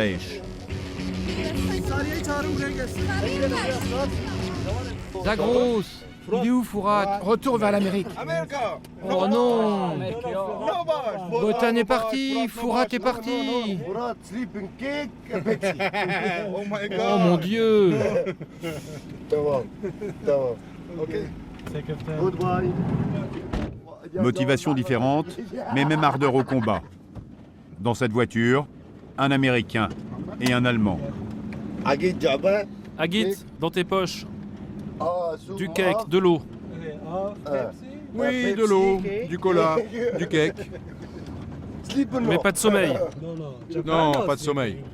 Daesh. Zagros, il est où Fourat? Retour vers l'Amérique. Oh non, Botan est parti, Fourat est parti. Oh mon Dieu. Motivation différente, mais même ardeur au combat. Dans cette voiture, un Américain et un Allemand. Agit, dans tes poches. Du cake, de l'eau. Oui, de l'eau, du cola, du cake. Mais pas de sommeil. Non, pas de sommeil.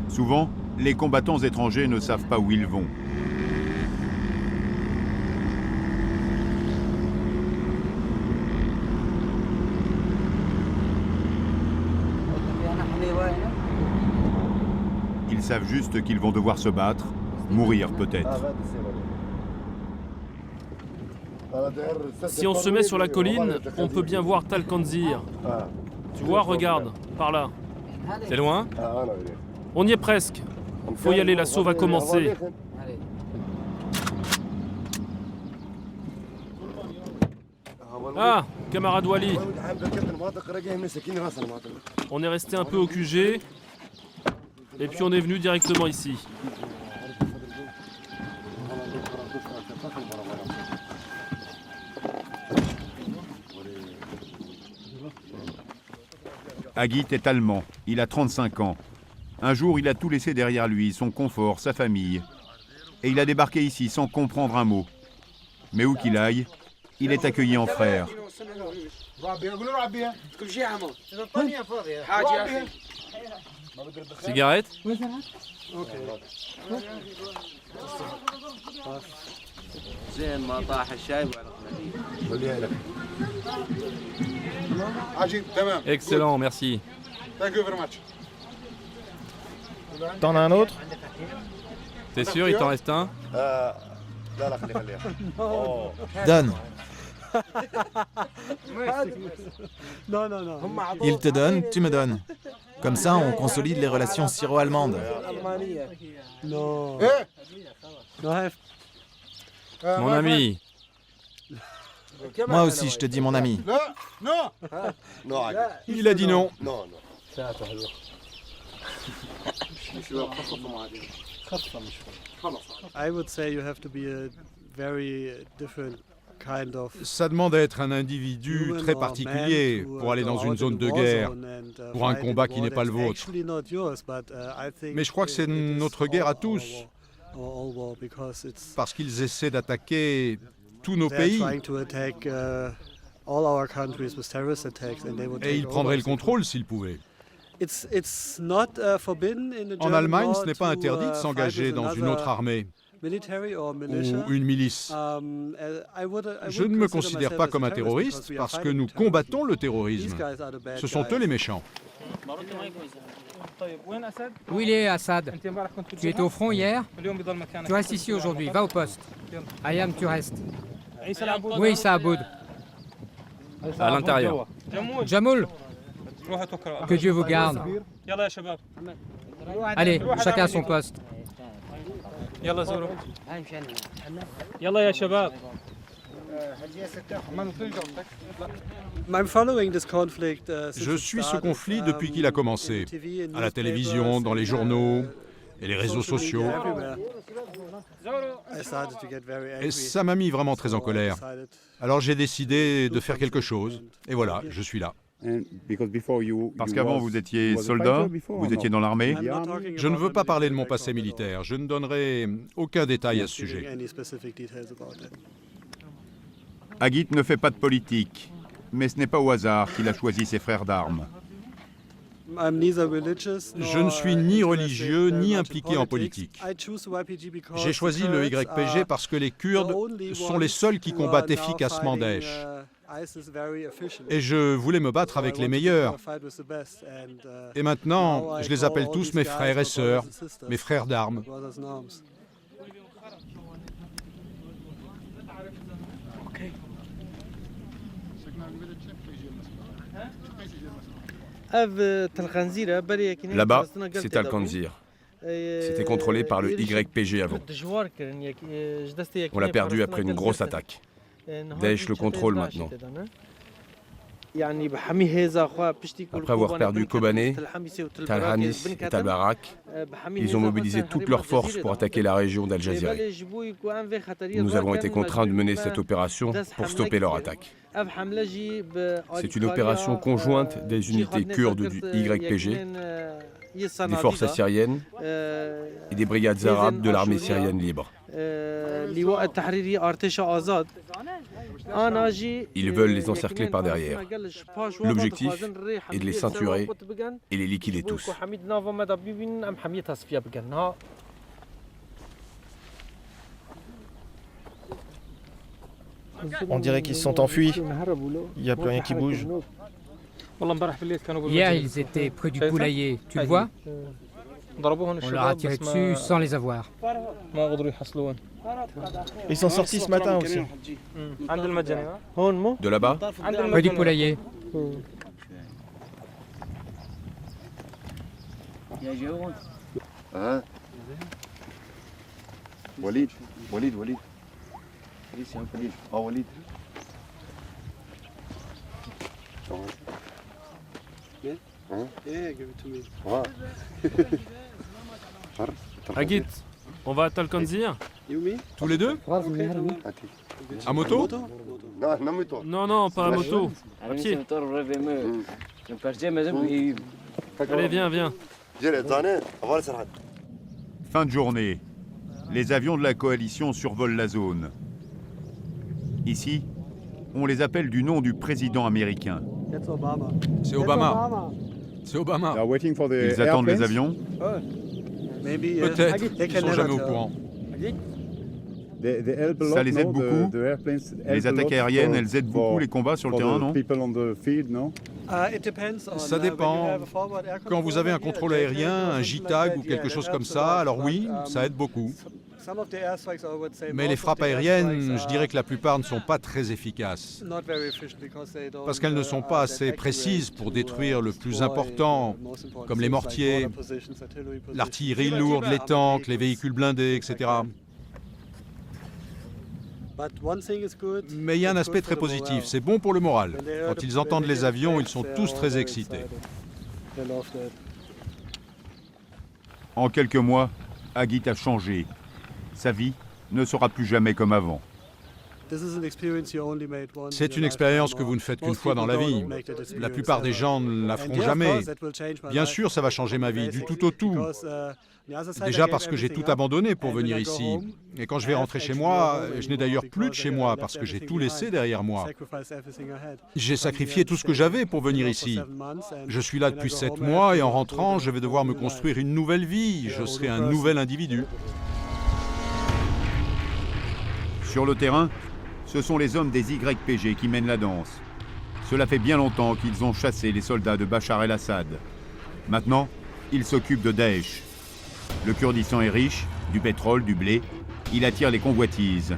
Souvent, les combattants étrangers ne savent pas où ils vont. Ils savent juste qu'ils vont devoir se battre, mourir peut-être. Si on se met sur la colline, on peut bien voir Talkanzir. Tu vois, regarde, par là. C'est loin? On y est presque. Faut y aller, l'assaut va commencer. Ah, camarade Wally. On est resté un peu au QG. Et puis on est venu directement ici. Agit est allemand, il a 35 ans. Un jour, il a tout laissé derrière lui, son confort, sa famille. Et il a débarqué ici sans comprendre un mot. Mais où qu'il aille, il est accueilli en frère. Cigarette? Excellent, merci. T'en as un autre? T'es sûr, il t'en reste un? Donne. Non. Il te donne, tu me donnes. Comme ça, on consolide les relations syro-allemandes. Non. Mon ami. Moi aussi, je te dis mon ami. Il a dit non. I would say you have to be a very different kind of Ça demande à être un individu très particulier pour aller dans une zone de guerre, pour un combat qui n'est pas le vôtre. Mais je crois que c'est notre guerre à tous, parce qu'ils essaient d'attaquer tous nos pays. Et ils prendraient le contrôle s'ils pouvaient. En Allemagne, ce n'est pas interdit de s'engager dans une autre armée ou une milice. Je ne me considère pas comme un terroriste parce que nous combattons le terrorisme. Ce sont eux les méchants. Où il est, Assad? Tu étais au front hier? Tu restes ici aujourd'hui, va au poste. Ayam, tu restes. Oui, Issa Aboud. À l'intérieur. Jamoul, que Dieu vous garde. Allez, chacun à son poste. Je suis ce conflit depuis qu'il a commencé, à la télévision, dans les journaux et les réseaux sociaux. Et ça m'a mis vraiment très en colère. Alors j'ai décidé de faire quelque chose, et voilà, je suis là. Parce qu'avant, vous étiez soldat, vous étiez dans l'armée. Je ne veux pas parler de mon passé militaire, je ne donnerai aucun détail à ce sujet. Agit ne fait pas de politique, mais ce n'est pas au hasard qu'il a choisi ses frères d'armes. Je ne suis ni religieux ni impliqué en politique. J'ai choisi le YPG parce que les Kurdes sont les seuls qui combattent efficacement Daesh. Et je voulais me battre avec les meilleurs. Et maintenant, je les appelle tous mes frères et sœurs, mes frères d'armes. Là-bas, c'est Talkandzir. C'était contrôlé par le YPG avant. On l'a perdu après une grosse attaque. Daesh le contrôle maintenant. Après avoir perdu Kobané, Talhanis et Tabarak, ils ont mobilisé toutes leurs forces pour attaquer la région d'Al-Jazira. Nous avons été contraints de mener cette opération pour stopper leur attaque. C'est une opération conjointe des unités kurdes du YPG, des forces assyriennes et des brigades arabes de l'armée syrienne libre. Ils veulent les encercler par derrière. L'objectif est de les ceinturer et les liquider tous. On dirait qu'ils se sont enfuis. Il n'y a plus rien qui bouge. Hier, ils étaient près du poulailler. Tu le vois? On leur a tiré dessus sans les avoir. Ils sont sortis ce matin aussi. De là-bas, Près du poulailler. Walid. Walid, c'est un Walid. Oh, Walid. Yeah, give it to me. Agit, on va à Talkandzir? You me? Tous les deux? À moto? Non, pas à moto. À pied. Allez, viens. Fin de journée. Les avions de la coalition survolent la zone. Ici, on les appelle du nom du président américain. C'est Obama. C'est Obama. Ils attendent les avions. Peut-être. Ils ne sont jamais au courant. Ça les aide beaucoup. Les attaques aériennes, elles aident beaucoup les combats sur le terrain, non? Ça dépend. Quand vous avez un contrôle aérien, un JTAG ou quelque chose comme ça, alors oui, ça aide beaucoup. Mais les frappes aériennes, je dirais que la plupart ne sont pas très efficaces. Parce qu'elles ne sont pas assez précises pour détruire le plus important, comme les mortiers, l'artillerie lourde, les tanks, les véhicules blindés, etc. Mais il y a un aspect très positif, c'est bon pour le moral. Quand ils entendent les avions, ils sont tous très excités. En quelques mois, Agit a changé. Sa vie ne sera plus jamais comme avant. C'est une expérience que vous ne faites qu'une fois dans la vie. La plupart des gens ne la feront jamais. Bien sûr, ça va changer ma vie, du tout au tout. Déjà parce que j'ai tout abandonné pour venir ici. Et quand je vais rentrer chez moi, je n'ai d'ailleurs plus de chez moi parce que j'ai tout laissé derrière moi. J'ai sacrifié tout ce que j'avais pour venir ici. Je suis là depuis 7 mois et en rentrant, je vais devoir me construire une nouvelle vie. Je serai un nouvel individu. Sur le terrain, ce sont les hommes des YPG qui mènent la danse. Cela fait bien longtemps qu'ils ont chassé les soldats de Bachar el-Assad. Maintenant, ils s'occupent de Daesh. Le Kurdistan est riche, du pétrole, du blé. Il attire les convoitises.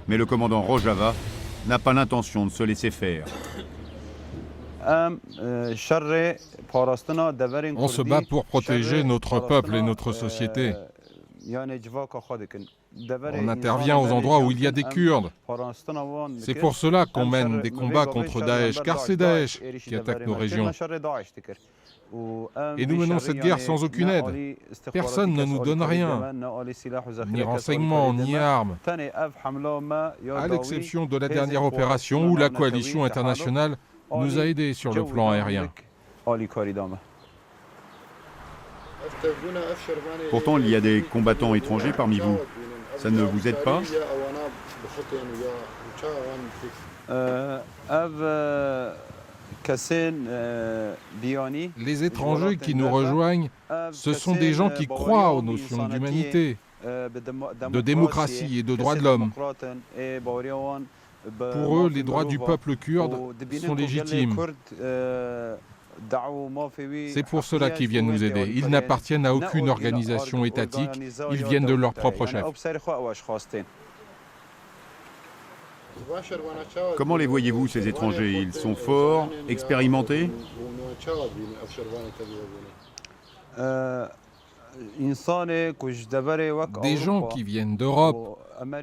Mais le commandant Rojava n'a pas l'intention de se laisser faire. On se bat pour protéger notre peuple et notre société. On intervient aux endroits où il y a des Kurdes. C'est pour cela qu'on mène des combats contre Daesh, car c'est Daesh qui attaque nos régions. Et nous menons cette guerre sans aucune aide. Personne ne nous donne rien, ni renseignements, ni armes. À l'exception de la dernière opération où la coalition internationale nous a aidés sur le plan aérien. Pourtant, il y a des combattants étrangers parmi vous. Ça ne vous aide pas? Les étrangers qui nous rejoignent, ce sont des gens qui croient aux notions d'humanité, de démocratie et de droits de l'homme. Pour eux, les droits du peuple kurde sont légitimes. C'est pour cela qu'ils viennent nous aider. Ils n'appartiennent à aucune organisation étatique, ils viennent de leur propre chef. Comment les voyez-vous, ces étrangers? Ils sont forts, expérimentés? Des gens qui viennent d'Europe,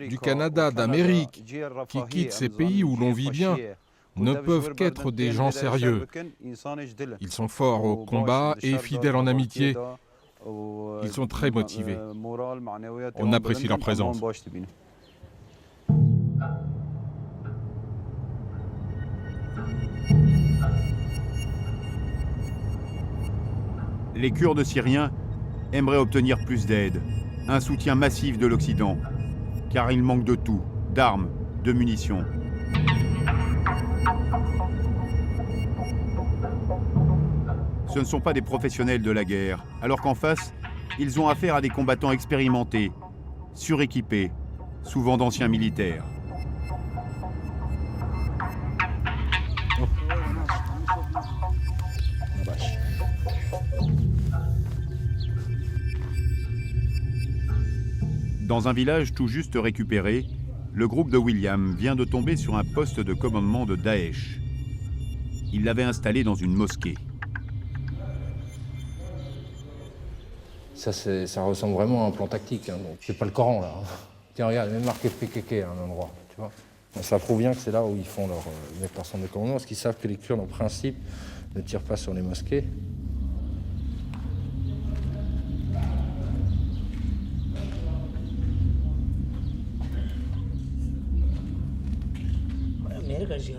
du Canada, d'Amérique, qui quittent ces pays où l'on vit bien, ne peuvent qu'être des gens sérieux. Ils sont forts au combat et fidèles en amitié. Ils sont très motivés. On apprécie leur présence. Les Kurdes syriens aimeraient obtenir plus d'aide, un soutien massif de l'Occident, car ils manquent de tout, d'armes, de munitions. Ce ne sont pas des professionnels de la guerre, alors qu'en face, ils ont affaire à des combattants expérimentés, suréquipés, souvent d'anciens militaires. Dans un village tout juste récupéré, le groupe de William vient de tomber sur un poste de commandement de Daesh. Il l'avait installé dans une mosquée. Ça ressemble vraiment à un plan tactique. Hein. C'est pas le Coran, là. Tiens, regarde, il y a même marqué PKK à un endroit. Tu vois. Ça prouve bien que c'est là où ils font leur centre de commandement, parce qu'ils savent que les Kurdes, en principe, ne tirent pas sur les mosquées.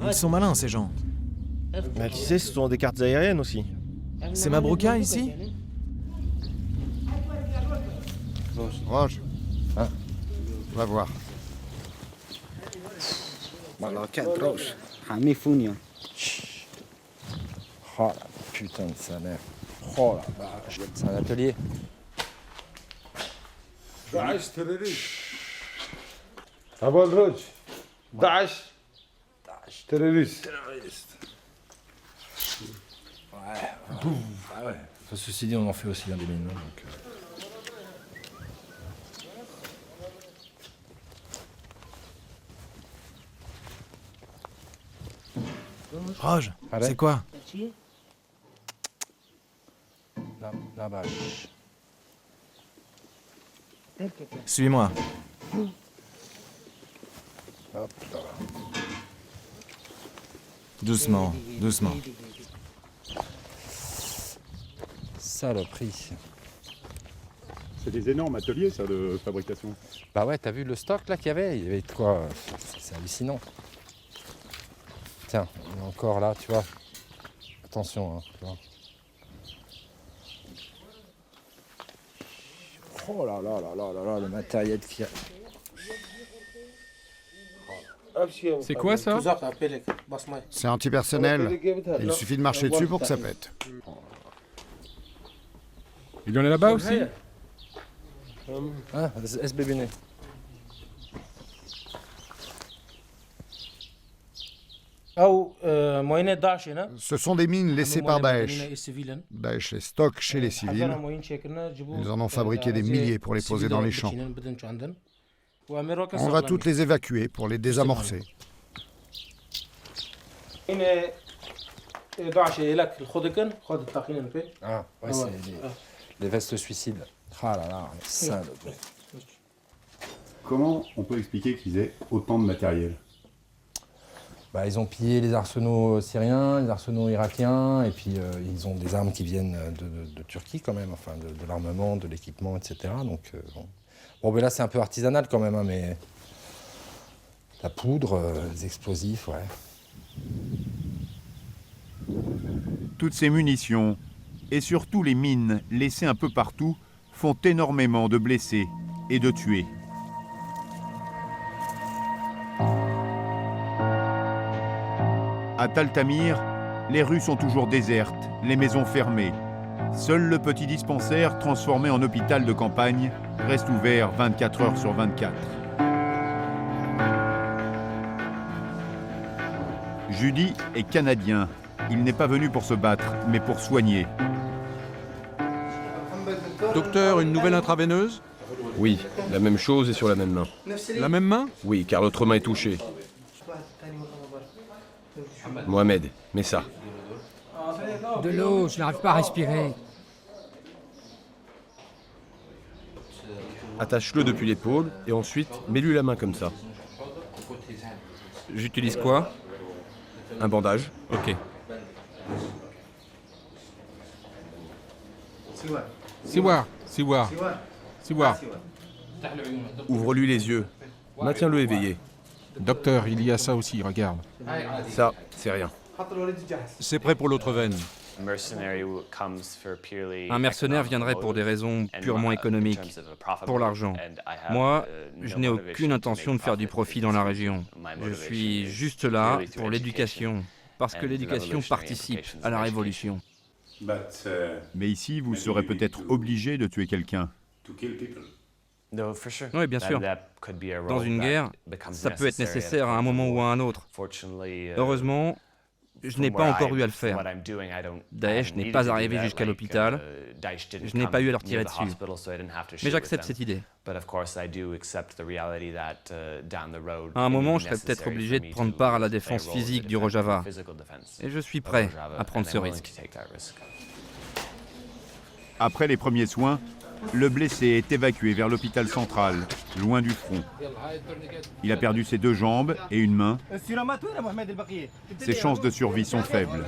Ils sont malins, ces gens. Mais tu sais, ce sont des cartes aériennes aussi. C'est Mabrouka, ici? Roche. Hein? Va voir. Oh la putain de sa mère. Oh la vache. C'est un atelier. Terroriste. Ouais. Ah ouais. Ceci dit, on en fait aussi des mines. Donc, Roj, c'est quoi? La vache. Suis-moi. Hop là. Doucement, doucement. Saloperie. C'est des énormes ateliers, ça, de fabrication. Bah ouais, t'as vu le stock là qu'il y avait? Il y avait de quoi? C'est hallucinant. Tiens, on est encore là, tu vois. Attention, hein, tu vois. Oh là là là là là là, le matériel qu'il y a. C'est quoi ça? C'est antipersonnel. Il suffit de marcher dessus pour que ça pète. Il y en a là-bas aussi? Ah, SBBN. Ce sont des mines laissées par Daesh. Daesh les stocke chez les civils. Ils en ont fabriqué des milliers pour les poser dans les champs. On va toutes les évacuer pour les désamorcer. Ah, ouais, c'est les vestes suicides. Ah là là, ça. Comment on peut expliquer qu'ils aient autant de matériel? Bah, ils ont pillé les arsenaux syriens, les arsenaux irakiens, et puis ils ont des armes qui viennent de Turquie quand même, enfin de l'armement, de l'équipement, etc. Donc bon, ben là c'est un peu artisanal quand même, hein, mais la poudre, les explosifs, ouais. Toutes ces munitions, et surtout les mines laissées un peu partout, font énormément de blessés et de tués. À Tal Tamir, les rues sont toujours désertes, les maisons fermées. Seul le petit dispensaire, transformé en hôpital de campagne, reste ouvert 24 heures sur 24. Judy est canadien. Il n'est pas venu pour se battre, mais pour soigner. Docteur, une nouvelle intraveineuse? Oui, la même chose et sur la même main. La même main? Oui, car l'autre main est touchée. Mohamed, mets ça. De l'eau, je n'arrive pas à respirer. Attache-le depuis l'épaule et ensuite mets-lui la main comme ça. J'utilise quoi? Un bandage. Ok. Siwar. Ouvre-lui les yeux. Maintiens-le éveillé. Docteur, il y a ça aussi, regarde. Ça, c'est rien. C'est prêt pour l'autre veine. Un mercenaire viendrait pour des raisons purement économiques, pour l'argent. Moi, je n'ai aucune intention de faire du profit dans la région. Je suis juste là pour l'éducation, parce que l'éducation participe à la révolution. Mais ici, vous serez peut-être obligé de tuer quelqu'un. Oui, bien sûr. Dans une guerre, ça peut être nécessaire à un moment ou à un autre. Heureusement, je n'ai pas encore eu à le faire. Daesh n'est pas arrivé jusqu'à l'hôpital. Je n'ai pas eu à leur tirer dessus. Mais j'accepte cette idée. À un moment, je serai peut-être obligé de prendre part à la défense physique du Rojava. Et je suis prêt à prendre ce risque. Après les premiers soins, le blessé est évacué vers l'hôpital central, loin du front. Il a perdu ses 2 jambes et une main. Ses chances de survie sont faibles.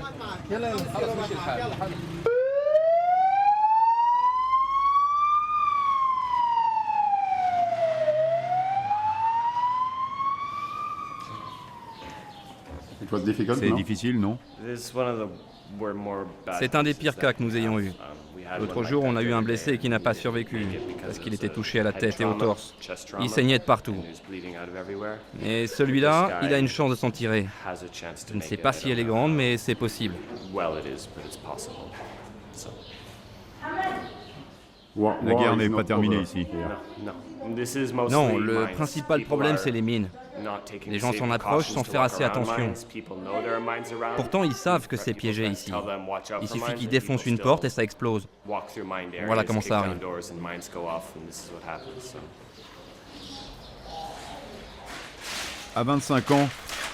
C'est difficile, non? C'est un des pires cas que nous ayons eu. L'autre jour, on a eu un blessé qui n'a pas survécu, parce qu'il était touché à la tête et au torse. Il saignait de partout. Et celui-là, il a une chance de s'en tirer. Je ne sais pas si elle est grande, mais c'est possible. La guerre n'est pas terminée ici. Non, le principal problème, c'est les mines. Les gens s'en approchent sans faire assez attention. Pourtant, ils savent que c'est piégé ici. Il suffit qu'ils défoncent une porte et ça explose. Voilà comment ça arrive. À 25 ans,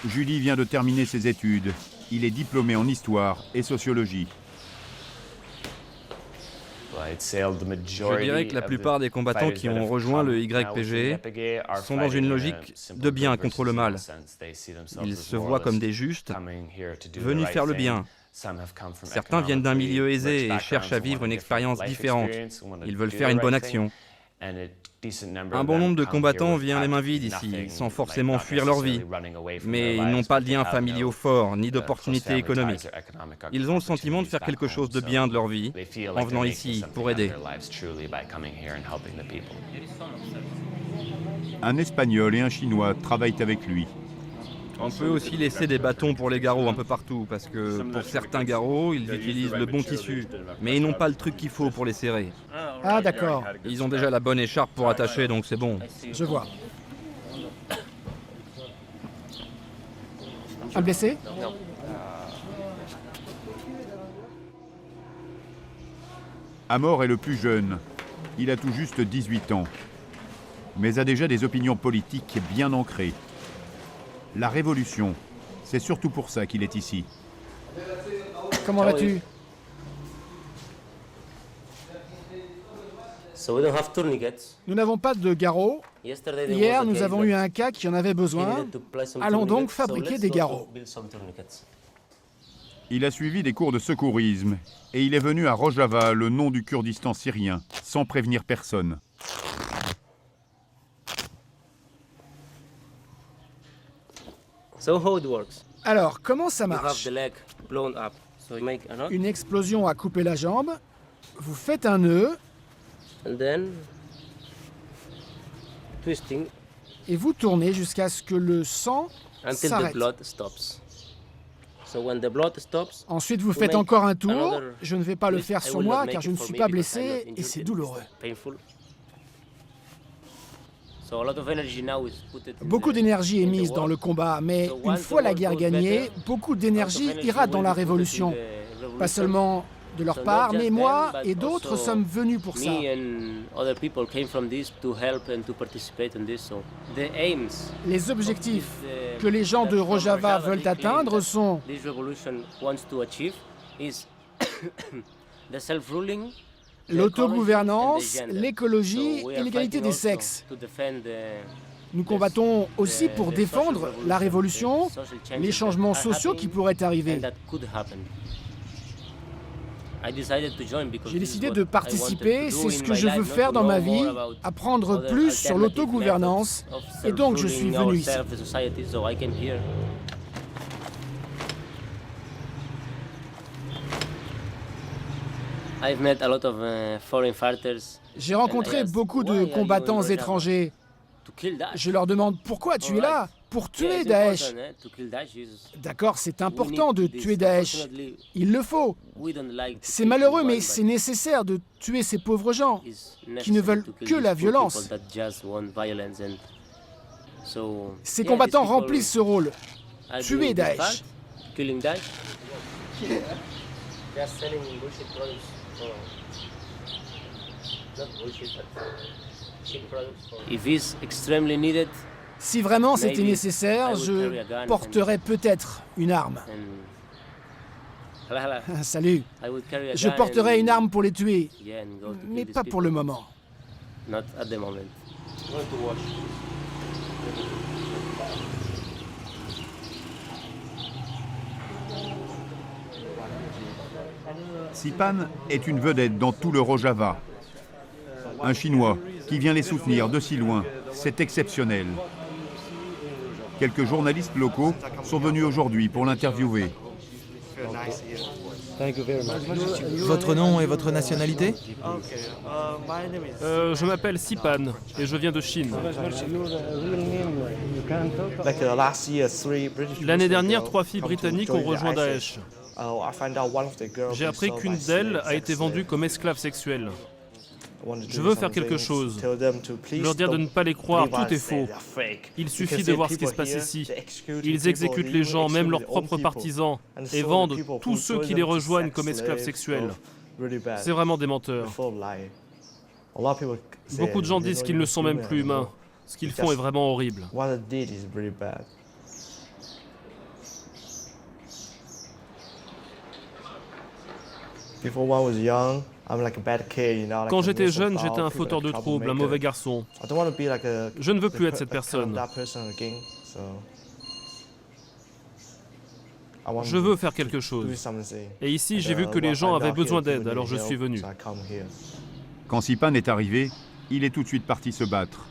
Julie vient de terminer ses études. Il est diplômé en histoire et sociologie. Je dirais que la plupart des combattants qui ont rejoint le YPG sont dans une logique de bien contre le mal. Ils se voient comme des justes, venus faire le bien. Certains viennent d'un milieu aisé et cherchent à vivre une expérience différente. Ils veulent faire une bonne action. Un bon nombre de combattants vient les mains vides ici, sans forcément fuir leur vie. Mais ils n'ont pas de liens familiaux forts, ni d'opportunités économiques. Ils ont le sentiment de faire quelque chose de bien de leur vie, en venant ici pour aider. Un Espagnol et un Chinois travaillent avec lui. On peut aussi laisser des bâtons pour les garrots un peu partout, parce que pour certains garrots, ils utilisent le bon tissu, mais ils n'ont pas le truc qu'il faut pour les serrer. Ah d'accord. Ils ont déjà la bonne écharpe pour attacher, donc c'est bon. Je vois. Un blessé? Amor est le plus jeune. Il a tout juste 18 ans, mais a déjà des opinions politiques bien ancrées. La révolution, c'est surtout pour ça qu'il est ici. Comment vas-tu? Nous n'avons pas de garrots. Hier, nous avons eu un cas qui en avait besoin. Allons donc fabriquer des garrots. Il a suivi des cours de secourisme et il est venu à Rojava, le nom du Kurdistan syrien, sans prévenir personne. Alors, comment ça marche? Une explosion a coupé la jambe. Vous faites un nœud. Et vous tournez jusqu'à ce que le sang s'arrête. Ensuite, vous faites encore un tour. Je ne vais pas le faire sur moi car je ne suis pas blessé et c'est douloureux. Beaucoup d'énergie est mise dans le combat, mais une fois la guerre gagnée, beaucoup d'énergie ira dans la révolution. Pas seulement de leur part, mais moi et d'autres sommes venus pour ça. Les objectifs que les gens de Rojava veulent atteindre sont l'autogouvernance, l'écologie et l'égalité des sexes. Nous combattons aussi pour défendre la révolution, les changements sociaux qui pourraient arriver. J'ai décidé de participer, c'est ce que je veux faire dans ma vie, apprendre plus sur l'autogouvernance, et donc je suis venu ici. J'ai rencontré beaucoup de combattants étrangers. Je leur demande pourquoi tu es là? Pour tuer Daesh. D'accord, c'est important de tuer Daesh. Il le faut. C'est malheureux, mais c'est nécessaire de tuer ces pauvres gens qui ne veulent que la violence. Ces combattants remplissent ce rôle. Tuer Daesh. Si vraiment c'était nécessaire, je porterais peut-être une arme. Salut. Je porterais une arme pour les tuer, mais pas pour le moment. Sipan est une vedette dans tout le Rojava. Un Chinois qui vient les soutenir de si loin, c'est exceptionnel. Quelques journalistes locaux sont venus aujourd'hui pour l'interviewer. Votre nom et votre nationalité? Je m'appelle Sipan et je viens de Chine. L'année dernière, 3 filles britanniques ont rejoint Daesh. J'ai appris qu'une d'elles a été vendue comme esclave sexuelle. Je veux faire quelque chose, leur dire de ne pas les croire, tout est faux. Il suffit de voir ce qui se passe ici. Ils exécutent les gens, même leurs propres partisans, et vendent tous ceux qui les rejoignent comme esclaves sexuels. C'est vraiment des menteurs. Beaucoup de gens disent qu'ils ne sont même plus humains. Ce qu'ils font est vraiment horrible. Quand j'étais jeune, j'étais un fauteur de troubles, un mauvais garçon. Je ne veux plus être cette personne. Je veux faire quelque chose. Et ici, j'ai vu que les gens avaient besoin d'aide, alors je suis venu. Quand Sipan est arrivé, il est tout de suite parti se battre.